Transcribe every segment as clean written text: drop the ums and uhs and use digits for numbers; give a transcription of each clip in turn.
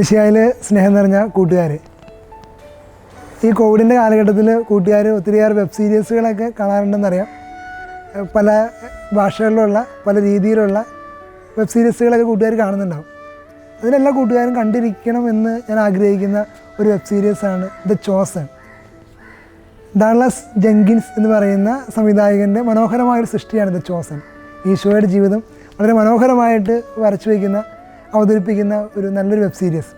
മിശിഹായിൽ സ്നേഹം നിറഞ്ഞ കൂട്ടുകാർ, ഈ കോവിഡിൻ്റെ കാലഘട്ടത്തിൽ കൂട്ടുകാർ ഒത്തിരിയേറെ വെബ് സീരീസുകളൊക്കെ കാണാറുണ്ടെന്നറിയാം. പല ഭാഷകളിലുള്ള പല രീതിയിലുള്ള വെബ് സീരീസുകളൊക്കെ കൂട്ടുകാർ കാണുന്നുണ്ടാവും. അതിലെല്ലാ കൂട്ടുകാരും കണ്ടിരിക്കണമെന്ന് ഞാൻ ആഗ്രഹിക്കുന്ന ഒരു വെബ് സീരീസാണ് ദ ചോസൺ. ഡഗ്ലസ് ജെങ്കിൻസ് എന്ന് പറയുന്ന സംവിധായകൻ്റെ മനോഹരമായൊരു സൃഷ്ടിയാണ് ദ ചോസൺ. ഈശോയുടെ ജീവിതം വളരെ മനോഹരമായിട്ട് വരച്ചു വയ്ക്കുന്ന, അവതരിപ്പിക്കുന്ന ഒരു നല്ലൊരു വെബ് സീരീസ്.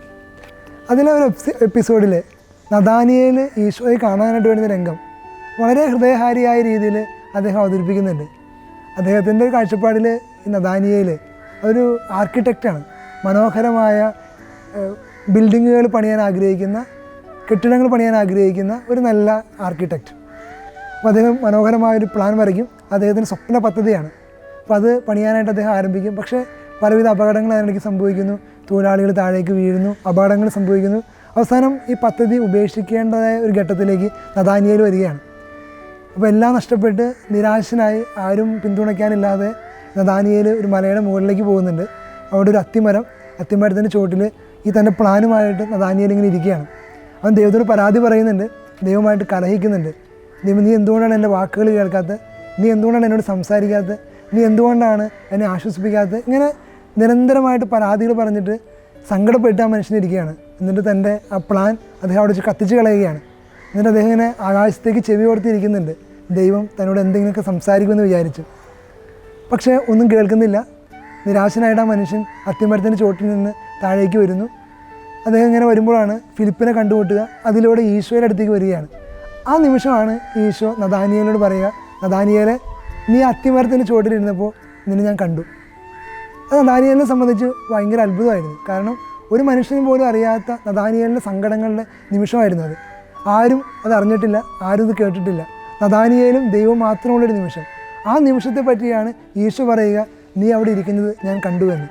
അതിലെ ഒരു എപ്പിസോഡിൽ നഥാനിയേൽ ഈശോയെ കാണാനായിട്ട് വരുന്ന രംഗം വളരെ ഹൃദയഹാരിയായ രീതിയിൽ അദ്ദേഹം അവതരിപ്പിക്കുന്നുണ്ട്. അദ്ദേഹത്തിൻ്റെ ഒരു കാഴ്ചപ്പാടിൽ ഈ നഥാനിയേൽ ഒരു ആർക്കിടെക്റ്റാണ്. മനോഹരമായ ബിൽഡിങ്ങുകൾ പണിയാൻ ആഗ്രഹിക്കുന്ന, കെട്ടിടങ്ങൾ പണിയാൻ ആഗ്രഹിക്കുന്ന ഒരു നല്ല ആർക്കിടെക്റ്റ്. അപ്പോൾ അദ്ദേഹം മനോഹരമായൊരു പ്ലാൻ വരയ്ക്കും. അദ്ദേഹത്തിൻ്റെ സ്വപ്ന പദ്ധതിയാണ്. അപ്പോൾ അത് പണിയാനായിട്ട് അദ്ദേഹം ആരംഭിക്കും. പക്ഷേ പലവിധ അപകടങ്ങൾ അതിനിടയ്ക്ക് സംഭവിക്കുന്നു. തൊഴിലാളികൾ താഴേക്ക് വീഴുന്നു, അപകടങ്ങൾ സംഭവിക്കുന്നു. അവസാനം ഈ പദ്ധതി ഉപേക്ഷിക്കേണ്ടതായ ഒരു ഘട്ടത്തിലേക്ക് നഥാനിയേൽ വരികയാണ്. അപ്പോൾ എല്ലാം നഷ്ടപ്പെട്ട് നിരാശനായി, ആരും പിന്തുണയ്ക്കാനില്ലാതെ നഥാനിയേൽ ഒരു മലയുടെ മുകളിലേക്ക് പോകുന്നുണ്ട്. അവിടെ ഒരു അത്തിമരത്തിൻ്റെ ചുവട്ടിൽ ഈ തൻ്റെ പ്ലാനുമായിട്ട് നഥാനിയേൽ ഇങ്ങനെ ഇരിക്കുകയാണ്. അവൻ ദൈവത്തോട് പരാതി പറയുന്നുണ്ട്, ദൈവമായിട്ട് കലഹിക്കുന്നുണ്ട്. ദൈവം, നീ എന്തുകൊണ്ടാണ് എൻ്റെ വാക്കുകൾ കേൾക്കാത്തത്? നീ എന്തുകൊണ്ടാണ് എന്നോട് സംസാരിക്കാത്തത്? നീ എന്തുകൊണ്ടാണ് എന്നെ ആശ്വസിപ്പിക്കാത്തത്? ഇങ്ങനെ നിരന്തരമായിട്ട് പരാതികൾ പറഞ്ഞിട്ട് സങ്കടപ്പെട്ട് ആ മനുഷ്യനിരിക്കുകയാണ്. എന്നിട്ട് തൻ്റെ ആ പ്ലാൻ അദ്ദേഹം അവിടെ വെച്ച് കത്തിച്ച് കളയുകയാണ്. എന്നിട്ട് അദ്ദേഹം ഇങ്ങനെ ആകാശത്തേക്ക് ചെവി ഓർത്തിരിക്കുന്നുണ്ട്. ദൈവം തന്നോട് എന്തെങ്കിലുമൊക്കെ സംസാരിക്കുമെന്ന് വിചാരിച്ചു. പക്ഷേ ഒന്നും കേൾക്കുന്നില്ല. നിരാശനായിട്ട് ആ മനുഷ്യൻ അത്തിമരത്തിൻ്റെ ചുവട്ടിൽ നിന്ന് താഴേക്ക് വരുന്നു. അദ്ദേഹം ഇങ്ങനെ വരുമ്പോഴാണ് ഫിലിപ്പിനെ കണ്ടുമുട്ടുക. അതിലൂടെ ഈശോയുടെ അടുത്തേക്ക് വരികയാണ്. ആ നിമിഷമാണ് ഈശോ നഥാനിയേലിനോട് പറയുക, നഥാനിയേലെ, നീ അത്തിമരത്തിൻ്റെ ചുവട്ടിലിരുന്നപ്പോൾ നിന്നെ ഞാൻ കണ്ടു. അത് നഥാനിയേലിനെ സംബന്ധിച്ച് ഭയങ്കര അത്ഭുതമായിരുന്നു. കാരണം ഒരു മനുഷ്യനും പോലും അറിയാത്ത നഥാനിയേലിൻ്റെ സങ്കടങ്ങളുടെ നിമിഷമായിരുന്നു അത്. ആരും അത് അറിഞ്ഞിട്ടില്ല, ആരും ഇത് കേട്ടിട്ടില്ല. നഥാനിയേലും ദൈവം മാത്രമുള്ളൊരു നിമിഷം. ആ നിമിഷത്തെ പറ്റിയാണ് ഈശോ പറയുക, നീ അവിടെ ഇരിക്കുന്നത് ഞാൻ കണ്ടുവെന്ന്.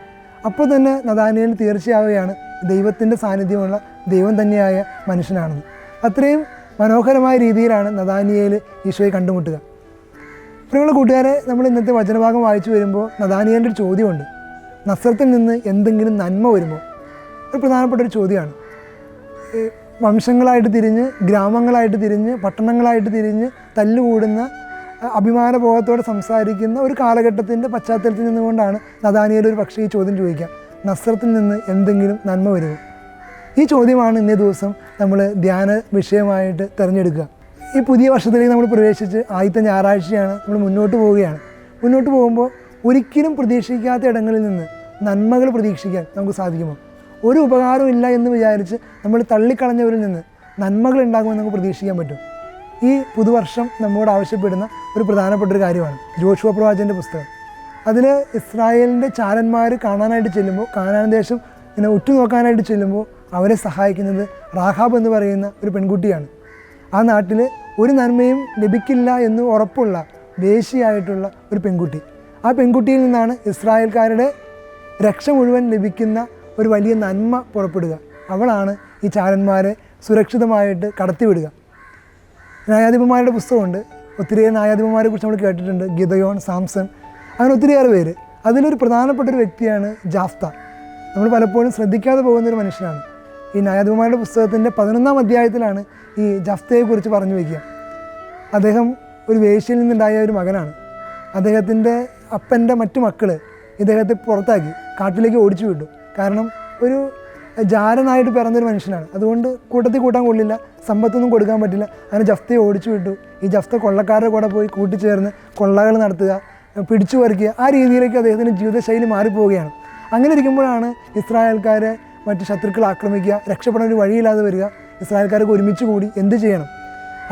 അപ്പോൾ തന്നെ നഥാനിയേൽ തീർച്ചയാവുകയാണ് ദൈവത്തിൻ്റെ സാന്നിധ്യമുള്ള ദൈവം തന്നെയായ മനുഷ്യനാണെന്ന്. അത്രയും മനോഹരമായ രീതിയിലാണ് നഥാനിയേൽ ഈശോയെ കണ്ടുമുട്ടുക. പ്രിയമുള്ള കൂട്ടുകാരെ, നമ്മൾ ഇന്നത്തെ വചനഭാഗം വായിച്ചു വരുമ്പോൾ നഥാനിയേലിൻ്റെ ഒരു ചോദ്യമുണ്ട്. നസ്രത്തിൽ നിന്ന് എന്തെങ്കിലും നന്മ വരുമോ? ഒരു പ്രധാനപ്പെട്ട ഒരു ചോദ്യമാണ്. വംശങ്ങളായിട്ട് തിരിഞ്ഞ്, ഗ്രാമങ്ങളായിട്ട് തിരിഞ്ഞ്, പട്ടണങ്ങളായിട്ട് തിരിഞ്ഞ് തല്ലുകൂടുന്ന, അഭിമാനബോധത്തോടെ സംസാരിക്കുന്ന ഒരു കാലഘട്ടത്തിൻ്റെ പശ്ചാത്തലത്തിൽ നിന്നുകൊണ്ടാണ് നഥാനിയേൽ ഒരു പക്ഷേ ഈ ചോദ്യം ചോദിക്കുക, നസ്രത്തിൽ നിന്ന് എന്തെങ്കിലും നന്മ വരുമോ? ഈ ചോദ്യമാണ് ഇന്നേ ദിവസം നമ്മൾ ധ്യാന വിഷയമായിട്ട് തിരഞ്ഞെടുക്കുക. ഈ പുതിയ വർഷത്തിലേക്ക് നമ്മൾ പ്രവേശിച്ച് ആദ്യത്തെ ഞായറാഴ്ചയാണ്, നമ്മൾ മുന്നോട്ട് പോവുകയാണ്. മുന്നോട്ട് പോകുമ്പോൾ ഒരിക്കലും പ്രതീക്ഷിക്കാത്ത ഇടങ്ങളിൽ നിന്ന് നന്മകൾ പ്രതീക്ഷിക്കാൻ നമുക്ക് സാധിക്കുമോ? ഒരു ഉപകാരവും ഇല്ല എന്ന് വിചാരിച്ച് നമ്മൾ തള്ളിക്കളഞ്ഞവരിൽ നിന്ന് നന്മകൾ ഉണ്ടാകുമെന്ന് നമുക്ക് പ്രതീക്ഷിക്കാൻ പറ്റും. ഈ പുതുവർഷം നമ്മോട് ആവശ്യപ്പെടുന്ന ഒരു പ്രധാനപ്പെട്ട ഒരു കാര്യമാണ് ജോഷുവ പ്രവാചകൻ്റെ പുസ്തകം. അതിൽ ഇസ്രായേലിൻ്റെ ചാരന്മാർ കാണാനായിട്ട് ചെല്ലുമ്പോൾ, കാനാൻ ദേശം ഇങ്ങനെ ഉറ്റുനോക്കാനായിട്ട് ചെല്ലുമ്പോൾ അവരെ സഹായിക്കുന്നത് റാഹാബ് എന്ന് പറയുന്ന ഒരു പെൺകുട്ടിയാണ്. ആ നാട്ടിൽ ഒരു നന്മയും ലഭിക്കില്ല എന്ന് ഉറപ്പുള്ള വേശ്യയായിട്ടുള്ള ഒരു പെൺകുട്ടി. ആ പെൺകുട്ടിയിൽ നിന്നാണ് ഇസ്രായേൽക്കാരുടെ രക്ഷ മുഴുവൻ ലഭിക്കുന്ന ഒരു വലിയ നന്മ പുറപ്പെടുക. അവളാണ് ഈ ചാരന്മാരെ സുരക്ഷിതമായിട്ട് കടത്തിവിടുക. ന്യായാധിപന്മാരുടെ പുസ്തകമുണ്ട്. ഒത്തിരിയേറെ ന്യായാധിപന്മാരെ കുറിച്ച് നമ്മൾ കേട്ടിട്ടുണ്ട്. ഗിദയോൻ, സാംസൺ, അങ്ങനെ ഒത്തിരിയേറെ പേര്. അതിലൊരു പ്രധാനപ്പെട്ട ഒരു വ്യക്തിയാണ് ജാഫ്ത. നമ്മൾ പലപ്പോഴും ശ്രദ്ധിക്കാതെ പോകുന്നൊരു മനുഷ്യനാണ്. ഈ ന്യായാധിപന്മാരുടെ പുസ്തകത്തിൻ്റെ 11-ാം അധ്യായത്തിലാണ് ഈ ജഫ്തയെക്കുറിച്ച് പറഞ്ഞു വയ്ക്കുക. അദ്ദേഹം ഒരു വേശ്യയിൽ നിന്നുണ്ടായ ഒരു മകനാണ്. അദ്ദേഹത്തിൻ്റെ അപ്പൻ്റെ മറ്റു മക്കൾ ഇദ്ദേഹത്തെ പുറത്താക്കി കാട്ടിലേക്ക് ഓടിച്ചു വിട്ടു. കാരണം ഒരു ജാരനായിട്ട് പിറന്നൊരു മനുഷ്യനാണ്. അതുകൊണ്ട് കൂട്ടത്തിൽ കൂട്ടാൻ കൊള്ളില്ല, സമ്പത്തൊന്നും കൊടുക്കാൻ പറ്റില്ല. അങ്ങനെ ജഫ്തയെ ഓടിച്ചു വിട്ടു. ഈ ജഫ്ത കൊള്ളക്കാരുടെ കൂടെ പോയി കൂട്ടിച്ചേർന്ന് കൊള്ളകൾ നടത്തുക, പിടിച്ചു പറിക്കുക, ആ രീതിയിലേക്ക് അദ്ദേഹത്തിൻ്റെ ജീവിതശൈലി മാറിപ്പോവുകയാണ്. അങ്ങനെ ഇരിക്കുമ്പോഴാണ് ഇസ്രായേൽക്കാരെ മറ്റ് ശത്രുക്കൾ ആക്രമിക്കുക, രക്ഷപ്പെടാൻ ഒരു വഴിയില്ലാതെ വരിക. ഇസ്രായേൽക്കാർക്ക് ഒരുമിച്ച് കൂടി എന്ത് ചെയ്യണം?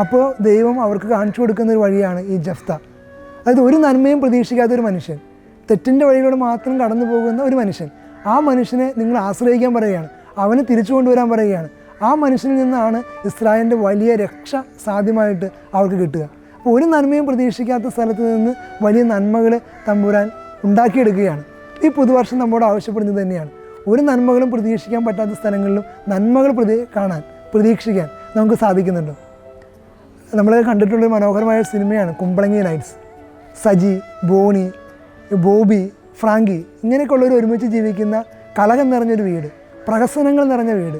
അപ്പോൾ ദൈവം അവർക്ക് കാണിച്ചു കൊടുക്കുന്ന ഒരു വഴിയാണ് ഈ ജഫ്ത. അതായത് ഒരു നന്മയും പ്രതീക്ഷിക്കാത്ത ഒരു മനുഷ്യൻ, തെറ്റിൻ്റെ വഴിയിലൂടെ മാത്രം കടന്നു പോകുന്ന ഒരു മനുഷ്യൻ. ആ മനുഷ്യനെ നിങ്ങൾ ആശ്രയിക്കാൻ പറയുകയാണ്, അവനെ തിരിച്ചു കൊണ്ടുവരാൻ പറയുകയാണ്. ആ മനുഷ്യനിൽ നിന്നാണ് ഇസ്രായേലിൻ്റെ വലിയ രക്ഷ സാധ്യമായിട്ട് അവർക്ക് കിട്ടുക. അപ്പോൾ ഒരു നന്മയും പ്രതീക്ഷിക്കാത്ത സ്ഥലത്ത് നിന്ന് വലിയ നന്മകൾ തമ്പുരാൻ ഉണ്ടാക്കിയെടുക്കുകയാണ്. ഈ പുതുവർഷം നമ്മോട് ആവശ്യപ്പെടുന്നത് തന്നെയാണ്. ഒരു നന്മകളും പ്രതീക്ഷിക്കാൻ പറ്റാത്ത സ്ഥലങ്ങളിലും നന്മകൾ പ്രതീക്ഷിക്കാൻ നമുക്ക് സാധിക്കുന്നുണ്ടോ? നമ്മൾ കണ്ടിട്ടുള്ളൊരു മനോഹരമായ സിനിമയാണ് കുമ്പളങ്ങി നൈറ്റ്സ്. സജി, ബോണി, ബോബി, ഫ്രാങ്കി, ഇങ്ങനെയൊക്കെയുള്ളവർ ഒരുമിച്ച് ജീവിക്കുന്ന കലകം നിറഞ്ഞൊരു വീട്. പ്രഹസനങ്ങൾ നിറഞ്ഞ വീട്,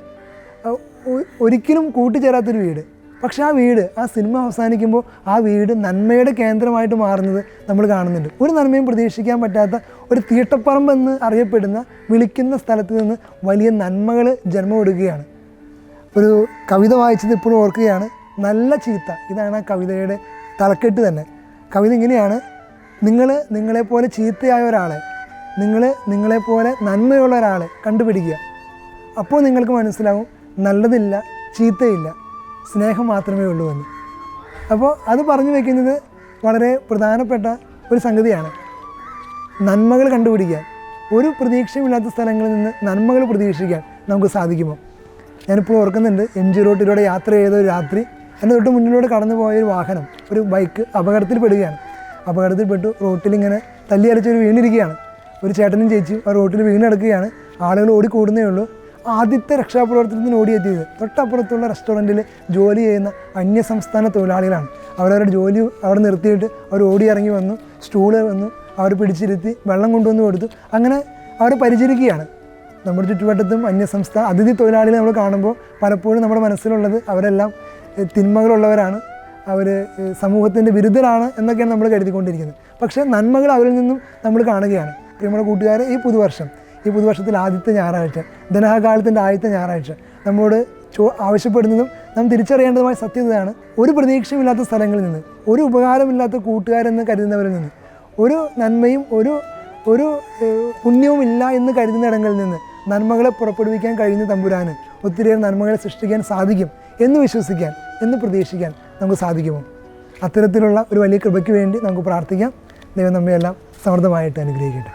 ഒരിക്കലും കൂട്ടിച്ചേരാത്തൊരു വീട്. പക്ഷേ ആ വീട്, ആ സിനിമ അവസാനിക്കുമ്പോൾ ആ വീട് നന്മയുടെ കേന്ദ്രമായിട്ട് മാറുന്നത് നമ്മൾ കാണുന്നുണ്ട്. ഒരു നന്മയും പ്രതീക്ഷിക്കാൻ പറ്റാത്ത ഒരു തീട്ടപ്പറമ്പെന്ന് അറിയപ്പെടുന്ന വിളിക്കുന്ന സ്ഥലത്ത് നിന്ന് വലിയ നന്മകൾ ജന്മം കൊടുക്കുകയാണ്. ഒരു കവിത വായിച്ചത് ഇപ്പോഴും ഓർക്കുകയാണ്, നല്ല ചീത്ത. ഇതാണ് ആ കവിതയുടെ തലക്കെട്ട് തന്നെ. കവിത ഇങ്ങനെയാണ്: നിങ്ങളെപ്പോലെ ചീത്തയായ ഒരാളെ, നിങ്ങളെപ്പോലെ നന്മയുള്ള ഒരാളെ കണ്ടുപിടിക്കുക. അപ്പോൾ നിങ്ങൾക്ക് മനസ്സിലാവും നല്ലതില്ല, ചീത്തയില്ല, സ്നേഹം മാത്രമേ ഉള്ളൂ എന്ന്. അപ്പോൾ അത് പറഞ്ഞു വയ്ക്കുന്നത് വളരെ പ്രധാനപ്പെട്ട ഒരു സംഗതിയാണ്. നന്മകൾ കണ്ടുപിടിക്കാൻ, ഒരു പ്രതീക്ഷയുമില്ലാത്ത സ്ഥലങ്ങളിൽ നിന്ന് നന്മകൾ പ്രതീക്ഷിക്കാൻ നമുക്ക് സാധിക്കുമോ? ഞാനിപ്പോൾ ഓർക്കുന്നുണ്ട്, MG റോട്ടിലൂടെ യാത്ര ചെയ്ത ഒരു രാത്രി എൻ്റെ തൊട്ട് മുന്നിലൂടെ കടന്നു പോയൊരു വാഹനം, ഒരു ബൈക്ക് അപകടത്തിൽപ്പെടുകയാണ്. അപകടത്തിൽപ്പെട്ടു റോട്ടിലിങ്ങനെ തല്ലിയരച്ചൊരു വീണിരിക്കുകയാണ്. ഒരു ചേട്ടനും ചേച്ചിയും ആ റോട്ടിൽ വീണെടുക്കുകയാണ്. ആളുകൾ ഓടിക്കൂടുന്നേ ഉള്ളൂ. ആദ്യത്തെ രക്ഷാപ്രവർത്തനത്തിന് ഓടിയെത്തിയത് തൊട്ടപ്പുറത്തുള്ള റെസ്റ്റോറൻറ്റിൽ ജോലി ചെയ്യുന്ന അന്യസംസ്ഥാന തൊഴിലാളികളാണ്. അവരവരുടെ ജോലി അവിടെ നിർത്തിയിട്ട് അവർ ഓടി ഇറങ്ങി വന്നു, സ്റ്റൂള് വന്നു, അവർ പിടിച്ചിരുത്തി വെള്ളം കൊണ്ടുവന്ന് കൊടുത്തു. അങ്ങനെ അവരെ പരിചരിക്കുകയാണ്. നമ്മുടെ ചുറ്റുവട്ടത്തും അന്യസംസ്ഥാന അതിഥി തൊഴിലാളികളെ നമ്മൾ കാണുമ്പോൾ പലപ്പോഴും നമ്മുടെ മനസ്സിലുള്ളത് അവരെല്ലാം തിന്മകളുള്ളവരാണ്, അവർ സമൂഹത്തിൻ്റെ വിരുദ്ധരാണ് എന്നൊക്കെയാണ് നമ്മൾ കരുതിക്കൊണ്ടിരിക്കുന്നത്. പക്ഷേ നന്മകൾ അവരിൽ നിന്നും നമ്മൾ കാണുകയാണ്. നമ്മുടെ കൂട്ടുകാരെ, ഈ പുതുവർഷത്തിൽ ആദ്യത്തെ ഞായറാഴ്ച, ധനകാലത്തിൻ്റെ ആദ്യത്തെ ഞായറാഴ്ച നമ്മോട് ആവശ്യപ്പെടുന്നതും നാം തിരിച്ചറിയേണ്ടതുമായ സത്യതയാണ്, ഒരു പ്രതീക്ഷയുമില്ലാത്ത സ്ഥലങ്ങളിൽ നിന്ന്, ഒരു ഉപകാരമില്ലാത്ത കൂട്ടുകാരെന്ന് കരുതുന്നവരിൽ നിന്ന്, ഒരു നന്മയും ഒരു പുണ്യവും ഇല്ല എന്ന് കരുതുന്ന ഇടങ്ങളിൽ നിന്ന് നന്മകളെ പുറപ്പെടുവിക്കാൻ കഴിയുന്ന തമ്പുരാന് ഒത്തിരിയേറെ നന്മകളെ സൃഷ്ടിക്കാൻ സാധിക്കും എന്ന് വിശ്വസിക്കാൻ, എന്ന് പ്രതീക്ഷിക്കാൻ നമുക്ക് സാധിക്കുമോ? അത്തരത്തിലുള്ള ഒരു വലിയ കൃപയ്ക്ക് വേണ്ടി നമുക്ക് പ്രാർത്ഥിക്കാം. ദൈവം നമ്മയെല്ലാം സമൃദ്ധമായിട്ട് അനുഗ്രഹിക്കട്ടെ.